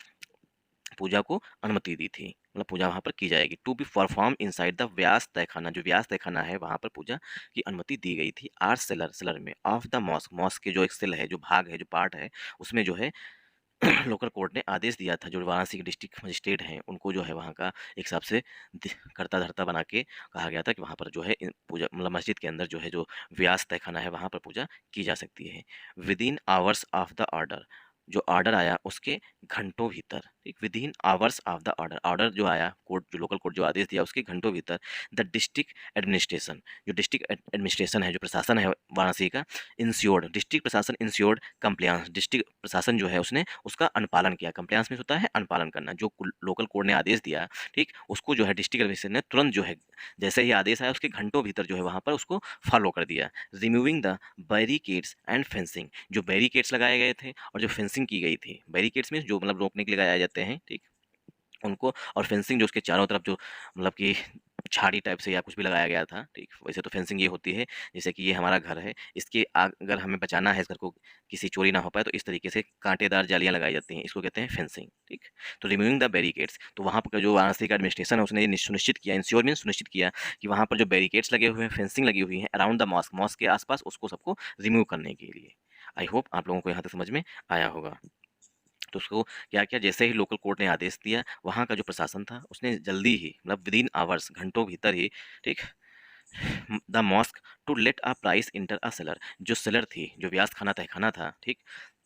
पूजा को अनुमति दी थी, मतलब पूजा वहाँ पर की जाएगी। To be perform inside the Vyas Tehkhana, जो व्यास तहखाना है वहाँ पर पूजा की अनुमति दी गई थी। आर सेलर, सेलर में ऑफ द मॉस्क, मॉस्क के जो एक सेल है, जो भाग है, जो पार्ट है, उसमें जो है लोकल कोर्ट ने आदेश दिया था, जो वाराणसी के डिस्ट्रिक्ट मजिस्ट्रेट हैं उनको जो है वहाँ का एक हिसाब से करता धरता बना के कहा गया था कि वहाँ पर जो है पूजा, मतलब मस्जिद के अंदर जो है जो व्यास तहखाना है वहाँ पर पूजा की जा सकती है। With in hours of the order, जो ऑर्डर आया उसके घंटों भीतर, ठीक, with in hours of the order, order जो आया कोर्ट, जो लोकल कोर्ट जो आदेश दिया उसके घंटों भीतर द डिस्ट्रिक्ट एडमिनिस्ट्रेशन, जो डिस्ट्रिक्ट एडमिनिस्ट्रेशन है, जो प्रशासन है वाराणसी का, इंश्योर्ड, डिस्ट्रिक्ट प्रशासन इंश्योर्ड कंप्लायंस, डिस्ट्रिक्ट प्रशासन जो है उसने उसका अनुपालन किया। कंप्लायंस में होता है अनुपालन करना, जो लोकल कोर्ट ने आदेश दिया, ठीक, उसको जो है डिस्ट्रिक्ट एडमिनिस्ट्रेशन ने तुरंत जो है जैसे ही आदेश आया उसके घंटों भीतर जो है वहाँ पर उसको फॉलो कर दिया। Removing the barricades and fencing, जो बैरिकेड्स लगाए गए थे और जो फेंसिंग की गई थी, बैरिकेड्स मीन्स जो मतलब रोकने के लिए लगाए जाते हैं, ठीक, उनको, और फेंसिंग जो उसके चारों तरफ जो मतलब कि झाड़ी टाइप से या कुछ भी लगाया गया था, ठीक। वैसे तो फेंसिंग ये होती है जैसे कि ये हमारा घर है, इसके अगर हमें बचाना है इस घर को किसी चोरी ना हो पाए, तो इस तरीके से कांटेदार जालियां लगाई जाती हैं, इसको कहते हैं फेंसिंग, ठीक। तो रिमूविंग द बैरिकेड्स, तो वहाँ पर जो वाराणसी का एडमिनिस्ट्रेशन है उसने ये सुनिश्चित किया, इंश्योर मीन सुनिश्चित किया कि वहाँ पर जो बैरिकेड्स लगे हुए हैं, फेंसिंग लगी हुई है अराउंड द मॉस्क, मॉस्क के आसपास, उसको सबको रिमूव करने के लिए। आई होप आप लोगों को यहाँ तक समझ में आया होगा। तो उसको क्या किया, जैसे ही लोकल कोर्ट ने आदेश दिया, वहाँ का जो प्रशासन था उसने जल्दी ही, मतलब विद इन आवर्स, घंटों भीतर ही, ठीक, the mosque to let a price enter a cellar, जो सेलर थी, जो व्यास खाना तहखाना था, ठीक,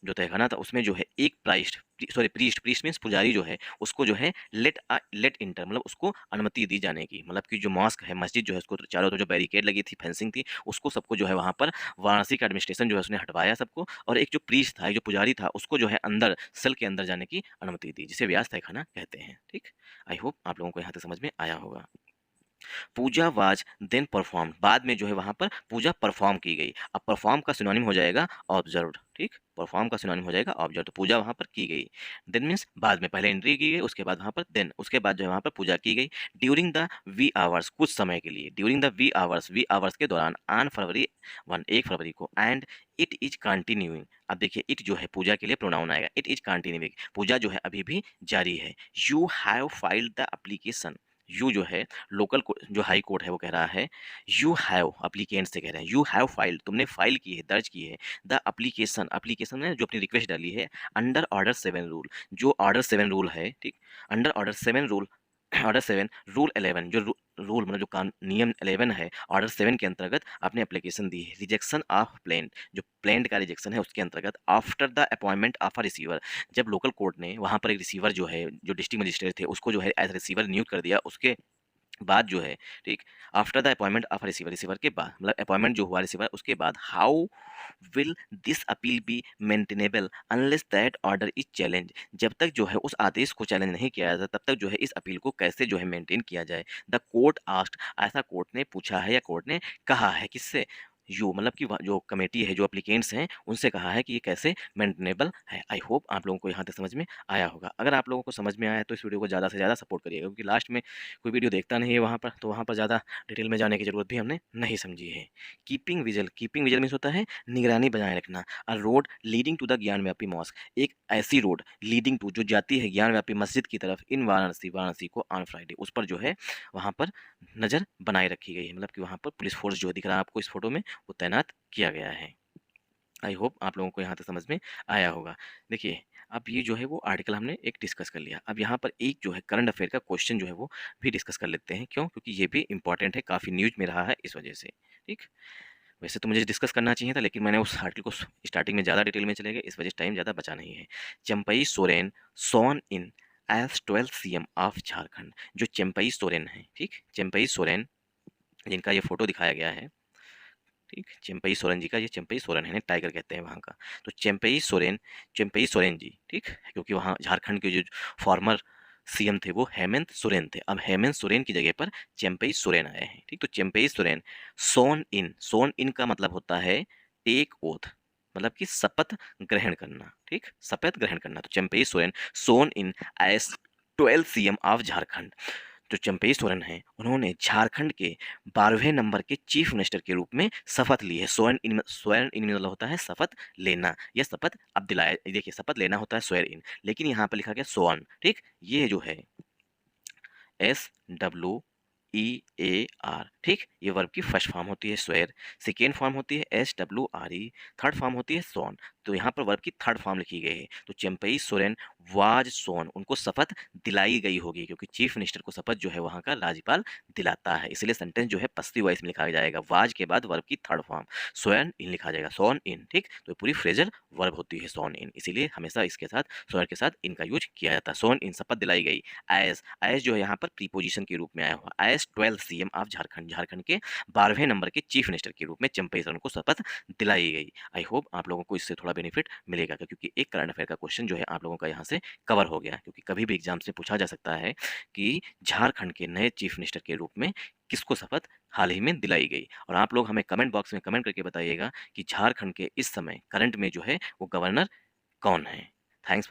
जो तहखाना था उसमें जो है एक priest, sorry priest, priest means पुजारी जो है उसको जो है लेट इंटर, मतलब उसको अनुमति दी जाने की, मतलब कि जो मॉस्क है, मस्जिद जो है उसको चारों तरफ जो बैरिकेड लगी थी, फेंसिंग थी, उसको सबको जो है वहाँ पर वाराणसी का एडमिनिस्ट्रेशन जो है उसने हटवाया सबको, और एक जो प्रीस्ट था, एक जो पुजारी था, उसको जो है अंदर सेल के अंदर जाने की अनुमति दी, जिसे व्यास तहखाना कहते हैं, ठीक। आई होप आप लोगों को यहाँ तक समझ में आया होगा। पूजा वाज देन परफॉर्म, बाद में जो है वहाँ पर पूजा परफॉर्म की गई। अब परफॉर्म का सिनोनिम हो जाएगा ऑब्जर्व्ड, ठीक, परफॉर्म का सिनोनिम हो जाएगा ऑब्जर्व, तो पूजा वहाँ पर की गई। देन मीन्स बाद में, पहले एंट्री की गई उसके बाद वहाँ पर देन, उसके बाद जो है वहाँ पर पूजा की गई। ड्यूरिंग द वी आवर्स, कुछ समय के लिए, during the V hours, V hours के दौरान, ऑन फरवरी 1 फरवरी को, एंड इट इज कंटिन्यूइंग, अब देखिए इट जो है पूजा के लिए प्रोनाउन आएगा, इट इज कंटिन्यूइंग, पूजा जो है अभी भी जारी है। You have filed the application, you जो है लोकल जो हाई कोर्ट है वो कह रहा है, यू हैव, अप्लीकेंट से कह रहे हैं, यू हैव फाइल्ड, तुमने फाइल की है, दर्ज की है, द एप्लीकेशन, एप्लीकेशन में जो अपनी रिक्वेस्ट डाली है, अंडर ऑर्डर 7 रूल, जो ऑर्डर 7 रूल है, ठीक, under order 7 rule, order 7 rule 11, जो रूल मतलब जो नियम 11 है ऑर्डर 7 के अंतर्गत आपने एप्लीकेशन दी है। रिजेक्शन ऑफ प्लेंट, जो प्लेंट का रिजेक्शन है उसके अंतर्गत, after the appointment of a receiver, जब लोकल कोर्ट ने वहाँ पर एक रिसीवर जो है, जो डिस्ट्रिक्ट मजिस्ट्रेट थे, उसको जो है एज रिसीवर नियुक्त कर दिया, उसके बाद जो है, ठीक, after the appointment of receiver, receiver के बाद, मतलब अपॉइंटमेंट जो हुआ रिसीवर उसके बाद, how will this appeal be maintainable unless that order is challenge, जब तक जो है उस आदेश को चैलेंज नहीं किया जाता तब तक जो है इस अपील को कैसे जो है मेंटेन किया जाए। द कोर्ट आस्क्ड, ऐसा कोर्ट ने पूछा है या कोर्ट ने कहा है, किससे, यू, मतलब कि जो कमेटी है, जो एप्लीकेंट्स हैं, उनसे कहा है कि ये कैसे मेंटेनेबल है। आई होप आप लोगों को यहाँ तक समझ में आया होगा। अगर आप लोगों को समझ में आया तो इस वीडियो को ज़्यादा से ज़्यादा सपोर्ट करिएगा, क्योंकि लास्ट में कोई वीडियो देखता नहीं है वहाँ पर, तो वहाँ पर ज़्यादा डिटेल में जाने की ज़रूरत भी हमने नहीं समझी है। Keeping vigil, keeping vigil means होता है निगरानी बनाए रखना। A road leading to the Gyanvapi mosque, एक ऐसी रोड लीडिंग टू, जो जाती है ज्ञानव्यापी मस्जिद की तरफ, इन वाराणसी, वाराणसी को ऑन फ्राइडे, उस पर जो है वहाँ पर नज़र बनाए रखी गई है, मतलब कि वहाँ पर पुलिस फोर्स जो दिख रहा है आपको इस फोटो में, वो तैनात किया गया है। आई होप आप लोगों को यहाँ तक समझ में आया होगा। देखिए अब ये जो है वो आर्टिकल हमने एक डिस्कस कर लिया। अब यहाँ पर एक जो है करंट अफेयर का क्वेश्चन जो है वो भी डिस्कस कर लेते हैं। क्यों? क्योंकि ये भी इंपॉर्टेंट है, काफ़ी न्यूज़ में रहा है इस वजह से। ठीक? वैसे तो मुझे डिस्कस करना चाहिए था, लेकिन मैंने उस आर्टिकल को स्टार्टिंग में ज़्यादा डिटेल में चले गए, इस वजह से टाइम ज़्यादा बचा नहीं है। Champai Soren sworn in as 12th CM of Jharkhand. जो चंपई सोरेन है, ठीक, चंपई सोरेन, जिनका ये फोटो दिखाया गया है, ठीक, चंपई सोरेन जी का, ये चंपई सोरेन है, टाइगर कहते हैं वहाँ का। तो चंपई सोरेन जी, ठीक, क्योंकि वहाँ झारखंड के जो फॉर्मर सीएम थे वो हेमंत सोरेन थे। अब हेमंत सोरेन की जगह पर चंपई सोरेन आए हैं। ठीक, तो चंपई सोरेन सोन इन का मतलब होता है टेक ओथ, मतलब कि शपथ ग्रहण करना। ठीक, शपथ ग्रहण करना। तो चंपई सोरेन सोन इन एज 12 सीएम ऑफ झारखंड। जो चंपई सोरेन हैं उन्होंने झारखंड के 12वें नंबर के चीफ मिनिस्टर के रूप में शपथ ली है। स्वेयर इन मतलब होता है शपथ लेना, यह शपथ अब दिलाया। देखिए, शपथ लेना होता है स्वेयर इन, लेकिन यहाँ पर लिखा गया सोन। ठीक, ये जो है SWEAR, ठीक, ये वर्ब की फर्स्ट फॉर्म होती है स्वेयर, सेकेंड फॉर्म होती है SWRE, थर्ड फॉर्म होती है सोन। तो यहाँ पर वर्ब की थर्ड फॉर्म लिखी गई है। तो चंपई सोरेन वाज सोन, उनको शपथ दिलाई गई होगी, क्योंकि चीफ मिनिस्टर को शपथ जो है वहाँ का राज्यपाल दिलाता है, इसलिए सेंटेंस जो है पस्ती वाइज में लिखा जाएगा। वाज के बाद वर्ब की थर्ड फॉर्म सोन इन लिखा जाएगा, सोन इन। ठीक, तो पूरी फ्रेजल वर्ब होती है सोन इन, इसीलिए हमेशा इसके साथ सोन के साथ इन का यूज किया जाता है। सोन इन, शपथ दिलाई गई। एज जो है यहाँ पर प्रीपोजिशन के रूप में आया हुआ, as 12 CM of Jharkhand, Jharkhand के 12वें नंबर के चीफ मिनिस्टर के रूप में चंपई सोरेन को शपथ दिलाई गई। आई होप आप लोगों को इससे थोड़ा बेनिफिट मिलेगा, क्योंकि एक करंट अफेयर का क्वेश्चन जो है आप लोगों का यहाँ से कवर हो गया, क्योंकि कभी भी एग्जाम से पूछा जा सकता है कि झारखंड के नए चीफ मिनिस्टर के रूप में किसको शपथ हाल ही में दिलाई गई। और आप लोग हमें कमेंट बॉक्स में कमेंट करके बताइएगा कि झारखंड के इस समय करंट में जो है वो गवर्नर कौन है। थैंक्स।